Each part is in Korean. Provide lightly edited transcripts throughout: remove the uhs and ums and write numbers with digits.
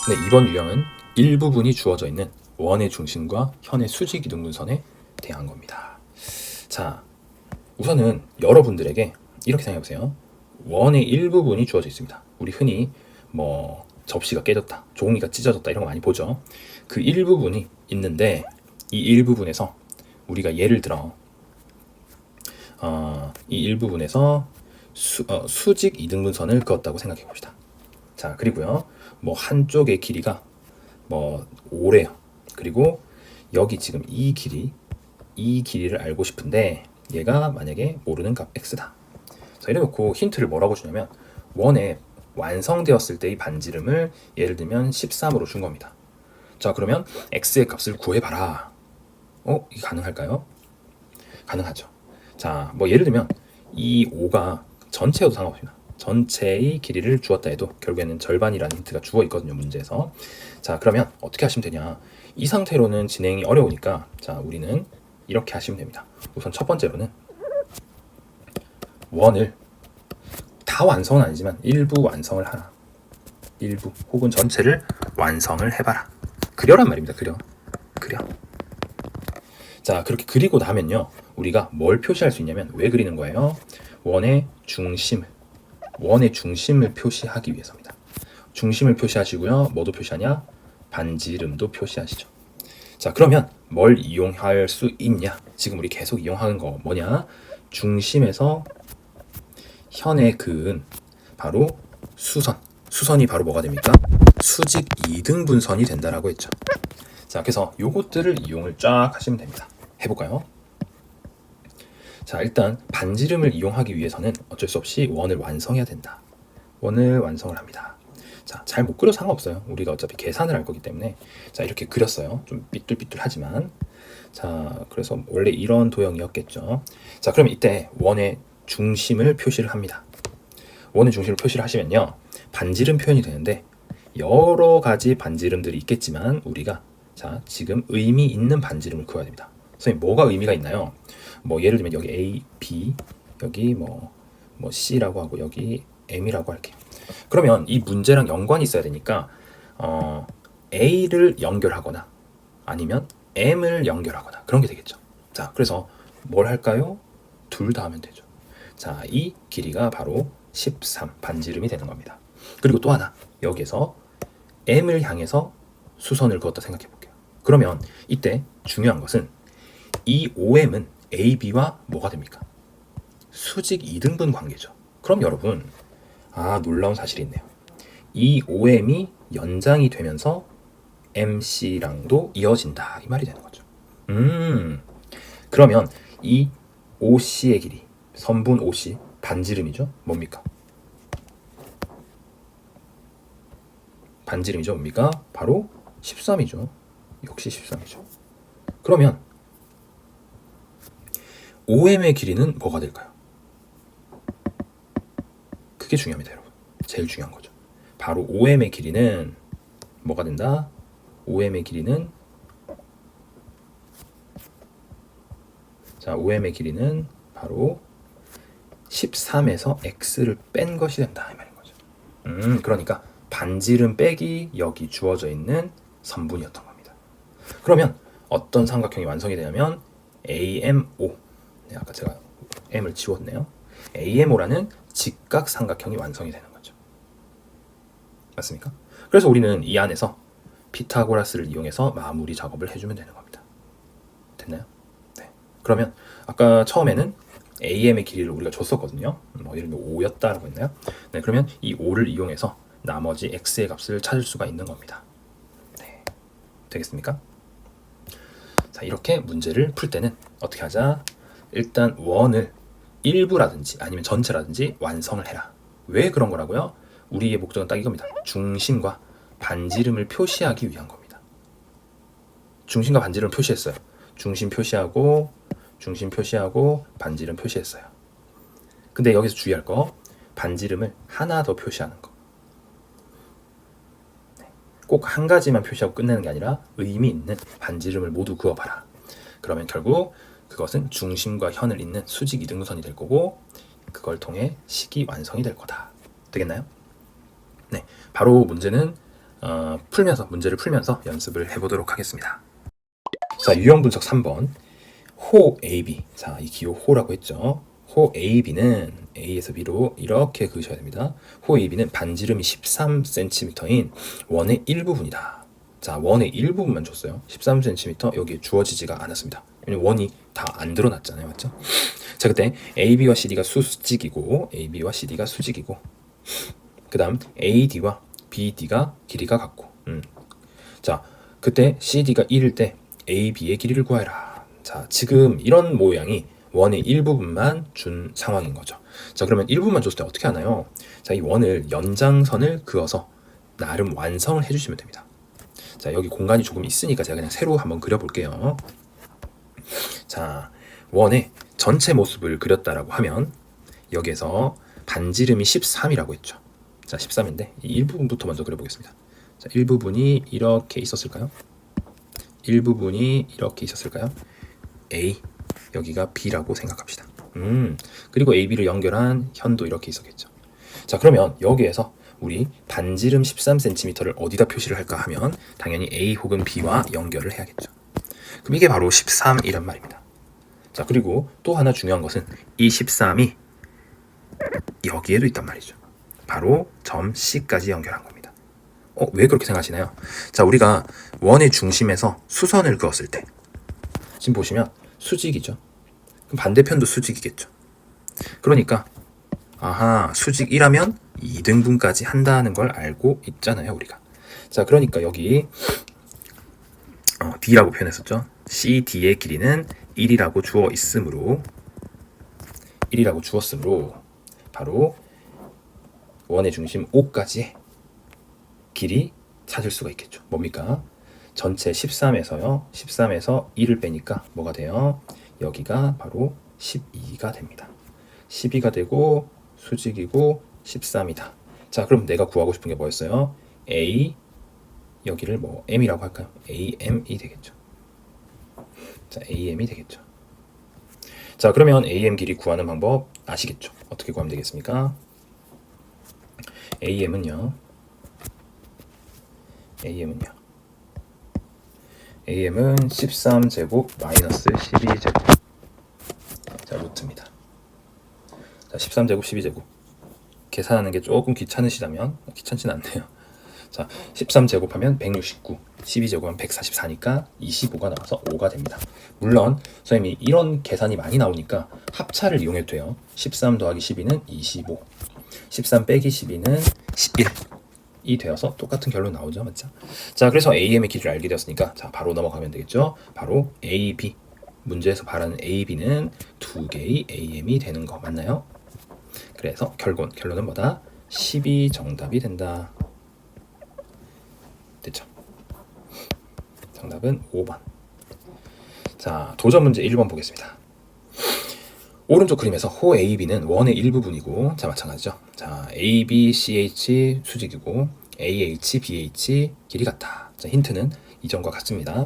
네, 이번 유형은 일부분이 주어져 있는 원의 중심과 현의 수직 이등분선에 대한 겁니다. 자, 우선은 여러분들에게 이렇게 생각해 보세요. 원의 일부분이 주어져 있습니다. 우리 흔히 뭐 접시가 깨졌다, 종이가 찢어졌다 이런 거 많이 보죠. 그 일부분이 있는데 이 일부분에서 우리가 예를 들어 이 일부분에서 수직 이등분선을 그었다고 생각해 봅시다. 자, 그리고요, 뭐 한쪽의 길이가 뭐 5래요. 그리고 여기 지금 이 길이를 알고 싶은데 얘가 만약에 모르는 값 x다. 자, 이래놓고 힌트를 뭐라고 주냐면 원에 완성되었을 때의 반지름을 예를 들면 13으로 준 겁니다. 자, 그러면 x의 값을 구해봐라. 이게 가능할까요? 가능하죠. 자, 뭐 예를 들면 이 5가 전체여도 상관없습니다. 전체의 길이를 주었다 해도 결국에는 절반이라는 힌트가 주어 있거든요, 문제에서. 자, 그러면 어떻게 하시면 되냐? 이 상태로는 진행이 어려우니까 자, 우리는 이렇게 하시면 됩니다. 우선 첫 번째로는 원을 다 완성은 아니지만 일부 완성을 하라. 일부 혹은 전체를 완성을 해봐라. 그려란 말입니다. 그려. 자, 그렇게 그리고 나면요, 우리가 뭘 표시할 수 있냐면 왜 그리는 거예요? 원의 중심을 표시하기 위해서입니다. 중심을 표시하시고요. 뭐도 표시하냐? 반지름도 표시하시죠. 자, 그러면 뭘 이용할 수 있냐? 지금 우리 계속 이용하는 거 뭐냐? 중심에서 현의 그은 바로 수선이 바로 뭐가 됩니까? 수직 이등분선이 된다라고 했죠. 자, 그래서 요것들을 이용을 쫙 하시면 됩니다. 해볼까요? 자, 일단 반지름을 이용하기 위해서는 어쩔 수 없이 원을 완성해야 된다. 원을 완성을 합니다. 자, 잘 못 그려도 상관없어요. 우리가 어차피 계산을 할 거기 때문에. 자, 이렇게 그렸어요. 좀 삐뚤삐뚤하지만. 자, 그래서 원래 이런 도형이었겠죠. 자, 그럼 이때 원의 중심을 표시를 합니다. 원의 중심을 표시를 하시면요, 반지름 표현이 되는데 여러 가지 반지름들이 있겠지만 우리가 자, 지금 의미 있는 반지름을 그어야 됩니다. 선생님, 뭐가 의미가 있나요? 뭐 예를 들면 여기 A, B, 여기 뭐 C라고 하고 여기 M이라고 할게요. 그러면 이 문제랑 연관이 있어야 되니까 A를 연결하거나 아니면 M을 연결하거나 그런 게 되겠죠. 자, 그래서 뭘 할까요? 둘 다 하면 되죠. 자, 이 길이가 바로 13 반지름이 되는 겁니다. 그리고 또 하나, 여기에서 M을 향해서 수선을 그었다 생각해 볼게요. 그러면 이때 중요한 것은 이 OM은 AB와 뭐가 됩니까? 수직 이등분 관계죠. 그럼 여러분, 놀라운 사실이 있네요. 이 OM이 연장이 되면서 MC랑도 이어진다, 이 말이 되는 거죠. 그러면 이 OC의 길이, 선분 OC 반지름이죠. 뭡니까? 반지름이죠. 뭡니까? 바로 13이죠. 역시 13이죠. 그러면 OM의 길이는 뭐가 될까요? 그게 중요합니다, 여러분. 제일 중요한 거죠. 바로 OM의 길이는 뭐가 된다? OM의 길이는 OM의 길이는 바로 13에서 X를 뺀 것이 된다, 이 말인 거죠. 그러니까 반지름 빼기 여기 주어져 있는 선분이었던 겁니다. 그러면 어떤 삼각형이 완성이 되냐면 AMO, 아까 제가 M을 지웠네요. AMO라는 직각 삼각형이 완성이 되는 거죠. 맞습니까? 그래서 우리는 이 안에서 피타고라스를 이용해서 마무리 작업을 해주면 되는 겁니다. 됐나요? 네. 그러면 아까 처음에는 AM의 길이를 우리가 줬었거든요. 예를 들면 5였다라고 했나요? 네, 그러면 이 5를 이용해서 나머지 X의 값을 찾을 수가 있는 겁니다. 네. 되겠습니까? 자, 이렇게 문제를 풀 때는 어떻게 하자? 일단 원을 일부라든지 아니면 전체라든지 완성을 해라. 왜 그런 거라고요? 우리의 목적은 딱 이겁니다. 중심과 반지름을 표시하기 위한 겁니다. 중심과 반지름을 표시했어요. 중심 표시하고 반지름 표시했어요. 근데 여기서 주의할 거, 반지름을 하나 더 표시하는 거. 꼭 한 가지만 표시하고 끝내는 게 아니라 의미 있는 반지름을 모두 그어봐라. 그러면 결국 그것은 중심과 현을 잇는 수직 이등분선이 될 거고 그걸 통해 식이 완성이 될 거다. 되겠나요? 네, 바로 문제는 문제를 풀면서 연습을 해보도록 하겠습니다. 자, 유형 분석 3번. 호 AB. 자, 이 기호 호라고 했죠. 호 AB는 A에서 B로 이렇게 그으셔야 됩니다. 호 AB는 반지름이 13cm인 원의 일부분이다. 자, 원의 일부분만 줬어요. 13cm 여기에 주어지지가 않았습니다. 왜냐면 원이 다 안 드러났잖아요. 맞죠? 자, 그때 AB와 CD가 수직이고 AB와 CD가 수직이고 그 다음 AD와 BD가 길이가 같고 자, 그때 CD가 1일 때 AB의 길이를 구하라. 자, 지금 이런 모양이 원의 일부분만 준 상황인 거죠. 자, 그러면 일부분만 줬을 때 어떻게 하나요? 자, 이 원을 연장선을 그어서 나름 완성을 해주시면 됩니다. 자, 여기 공간이 조금 있으니까 제가 그냥 새로 한번 그려볼게요. 자, 원의 전체 모습을 그렸다라고 하면 여기에서 반지름이 13이라고 했죠. 자, 13인데 이 일부분부터 먼저 그려보겠습니다. 자, 일부분이 이렇게 있었을까요? 일부분이 이렇게 있었을까요? A, 여기가 B라고 생각합시다. 그리고 AB를 연결한 현도 이렇게 있었겠죠. 자, 그러면 여기에서 우리 반지름 13cm를 어디다 표시를 할까 하면 당연히 A 혹은 B와 연결을 해야겠죠. 그럼 이게 바로 13이란 말입니다. 자, 그리고 또 하나 중요한 것은 이 13이 여기에도 있단 말이죠. 바로 점 C까지 연결한 겁니다. 왜 그렇게 생각하시나요? 자, 우리가 원의 중심에서 수선을 그었을 때 지금 보시면 수직이죠. 그럼 반대편도 수직이겠죠. 그러니까 수직이라면 2등분까지 한다는 걸 알고 있잖아요, 우리가. 자, 그러니까 여기 D라고 표현했었죠. CD의 길이는 1이라고 주었으므로 바로 원의 중심 O까지의 길이 찾을 수가 있겠죠. 뭡니까? 전체 13에서 1을 빼니까 뭐가 돼요? 여기가 바로 12가 됩니다. 12가 되고 수직이고 13이다. 자, 그럼 내가 구하고 싶은 게 뭐였어요? A, 여기를 뭐 M이라고 할까요? AM이 되겠죠. 자, AM이 되겠죠. 자, 그러면 AM 길이 구하는 방법 아시겠죠? 어떻게 구하면 되겠습니까? AM은요. AM은 13제곱 마이너스 12제곱. 자, 루트입니다. 자, 13제곱 12제곱. 계산하는 게 조금 귀찮으시다면 귀찮지는 않네요. 자, 13제곱하면 169, 12제곱하면 144니까 25가 나와서 5가 됩니다. 물론 선생님이 이런 계산이 많이 나오니까 합차를 이용해도 돼요. 13 더하기 12는 25, 13 빼기 12는 11이 되어서 똑같은 결론 나오죠. 맞죠? 자, 그래서 AM의 길이를 알게 되었으니까 자, 바로 넘어가면 되겠죠. 바로 AB, 문제에서 말하는 AB는 두 개의 AM이 되는 거 맞나요? 그래서 결론은 뭐다? 12 정답이 된다. 됐죠? 정답은 5번. 자, 도전 문제 1번 보겠습니다. 오른쪽 그림에서 호 AB는 원의 일부분이고, 자, 마찬가지죠. 자, ABCH 수직이고 AH, BH 길이 같다. 자, 힌트는 이전과 같습니다.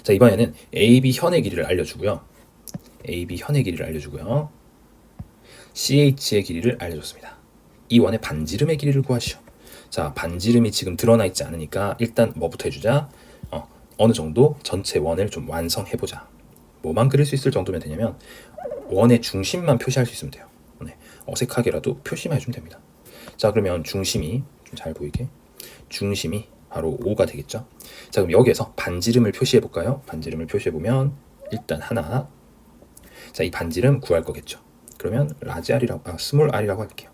자, 이번에는 AB 현의 길이를 알려주고요. CH의 길이를 알려줬습니다. 이 원의 반지름의 길이를 구하시오. 자, 반지름이 지금 드러나 있지 않으니까 일단 뭐부터 해주자? 어느 정도 전체 원을 좀 완성해보자. 뭐만 그릴 수 있을 정도면 되냐면 원의 중심만 표시할 수 있으면 돼요. 네, 어색하게라도 표시만 해주면 됩니다. 자, 그러면 중심이 좀 잘 보이게 중심이 바로 5가 되겠죠. 자, 그럼 여기에서 반지름을 표시해볼까요? 반지름을 표시해보면 일단 하나, 자, 이 반지름 구할 거겠죠. 그러면 스몰 r이라고 할게요.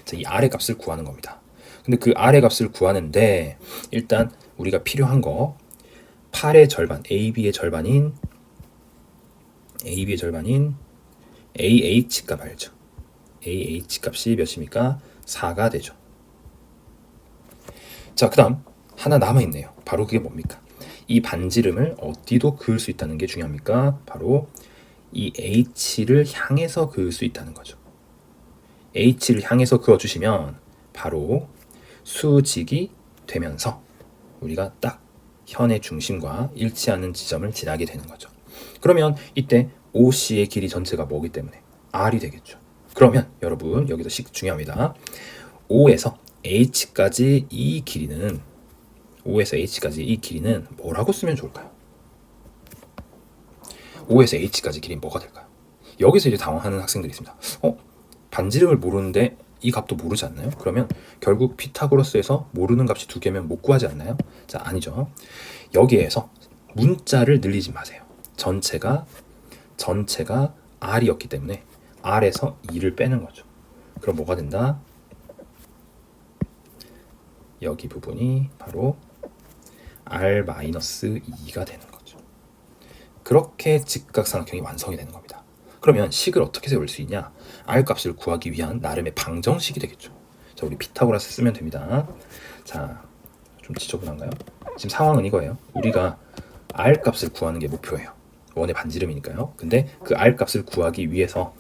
자, 이 r의 값을 구하는 겁니다. 근데 그 r의 값을 구하는데 일단 우리가 필요한 거 8의 절반, AB의 절반인 AH 값 알죠? AH 값이 몇입니까? 4가 되죠. 자, 그 다음 하나 남아있네요. 바로 그게 뭡니까? 이 반지름을 어디도 그을 수 있다는 게 중요합니까? 바로 이 H를 향해서 그을 수 있다는 거죠. H를 향해서 그어주시면 바로 수직이 되면서 우리가 딱 현의 중심과 일치하는 지점을 지나게 되는 거죠. 그러면 이때 OC의 길이 전체가 뭐기 때문에 R이 되겠죠. 그러면 여러분 여기서 중요합니다. O에서 H까지 이 길이는 O에서 H까지 이 길이는 뭐라고 쓰면 좋을까요? O에서 H까지 길이 뭐가 될까요? 여기서 이제 당황하는 학생들이 있습니다. 반지름을 모르는데 이 값도 모르지 않나요? 그러면 결국 피타고라스에서 모르는 값이 두 개면 못 구하지 않나요? 자, 아니죠. 여기에서 문자를 늘리지 마세요. 전체가 R이었기 때문에 R에서 2를 빼는 거죠. 그럼 뭐가 된다? 여기 부분이 바로 R-2가 되는 거죠. 그렇게 직각삼각형이 완성이 되는 겁니다. 그러면 식을 어떻게 세울 수 있냐? R 값을 구하기 위한 나름의 방정식이 되겠죠. 자, 우리 피타고라스 쓰면 됩니다. 자, 좀 지저분한가요? 지금 상황은 이거예요. 우리가 R 값을 구하는 게 목표예요. 원의 반지름이니까요. 근데 그 R 값을 구하기 위해서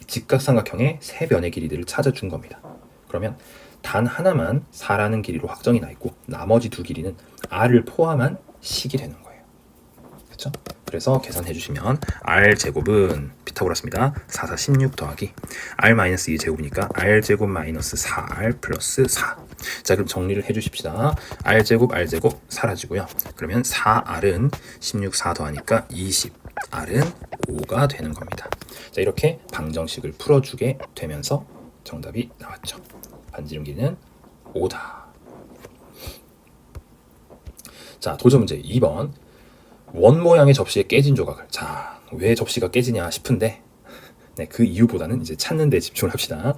직각삼각형의 세 변의 길이들을 찾아준 겁니다. 그러면 단 하나만 4라는 길이로 확정이 나 있고 나머지 두 길이는 R을 포함한 식이 되는 거예요. 그렇죠? 그래서 계산해 주시면 R제곱은 피타고라스입니다. 4, 4, 16 더하기 R-2 제곱이니까 R제곱 마이너스 4R 플러스 4. 자, 그럼 정리를 해 주십시다. R제곱 사라지고요. 그러면 4R은 16, 4 더하니까 20, R은 5가 되는 겁니다. 자, 이렇게 방정식을 풀어주게 되면서 정답이 나왔죠. 반지름 길이는 5다. 자, 도전 문제 2번. 원 모양의 접시에 깨진 조각을. 자, 왜 접시가 깨지냐 싶은데 네, 그 이유보다는 이제 찾는 데 집중을 합시다.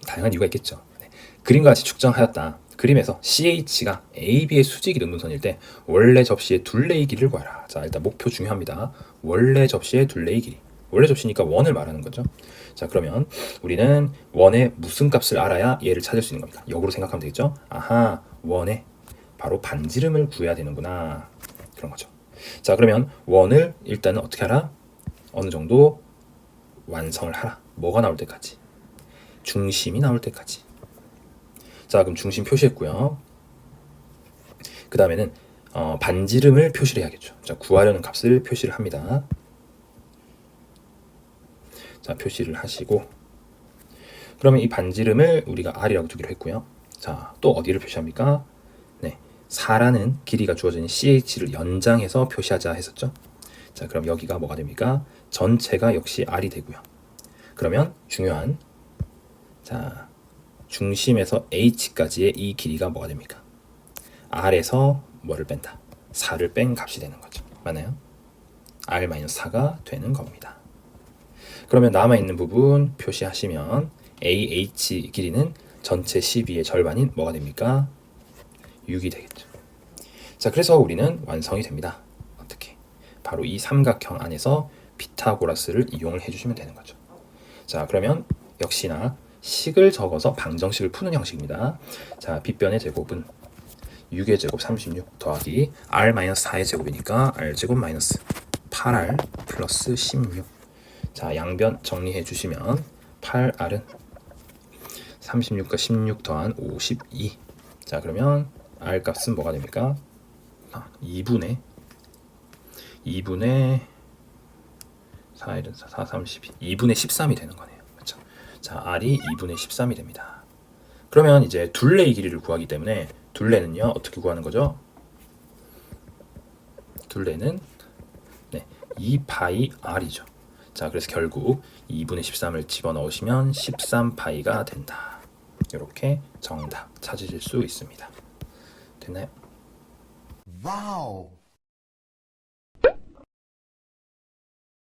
다양한 이유가 있겠죠. 네, 그림과 같이 측정하였다. 그림에서 CH가 AB의 수직이 능분선일 때 원래 접시의 둘레의 길이를 구하라. 자, 일단 목표 중요합니다. 원래 접시의 둘레의 길이. 원래 접시니까 원을 말하는 거죠. 자, 그러면 우리는 원의 무슨 값을 알아야 얘를 찾을 수 있는 겁니까? 역으로 생각하면 되겠죠. 아하, 원의 바로 반지름을 구해야 되는구나. 그런 거죠. 자, 그러면 원을 일단은 어떻게 하라? 어느 정도 완성을 하라. 뭐가 나올 때까지? 중심이 나올 때까지. 자, 그럼 중심 표시했고요. 그 다음에는 반지름을 표시를 해야겠죠. 자, 구하려는 값을 표시를 합니다. 자, 표시를 하시고 그러면 이 반지름을 우리가 R이라고 두기로 했고요. 자, 또 어디를 표시합니까? 네, 4라는 길이가 주어진 CH를 연장해서 표시하자 했었죠. 자, 그럼 여기가 뭐가 됩니까? 전체가 역시 R이 되고요. 그러면 중요한 자, 중심에서 H까지의 이 길이가 뭐가 됩니까? R에서 뭐를 뺀다? 4를 뺀 값이 되는 거죠. 맞나요? R-4가 되는 겁니다. 그러면 남아있는 부분 표시하시면 AH 길이는 전체 12의 절반인 뭐가 됩니까? 6이 되겠죠. 자, 그래서 우리는 완성이 됩니다. 어떻게? 바로 이 삼각형 안에서 피타고라스를 이용을 해주시면 되는 거죠. 자, 그러면 역시나 식을 적어서 방정식을 푸는 형식입니다. 자, 빗변의 제곱은 6의 제곱 36 더하기 R-4의 제곱이니까 R제곱 마이너스 8R 플러스 16. 자, 양변 정리해 주시면 8R은 36과 16 더한 52. 자, 그러면 R 값은 뭐가 됩니까? 2분의 4일은 4, 32. 2분의 13이 되는 거네요. 그렇죠? 자, R이 2분의 13이 됩니다. 그러면 이제 둘레의 길이를 구하기 때문에 둘레는요, 어떻게 구하는 거죠? 둘레는 2파이 R이죠. 자, 그래서 결국 2분의 13을 집어넣으시면 13파이가 된다. 이렇게 정답 찾으실 수 있습니다. 됐나요? 와우.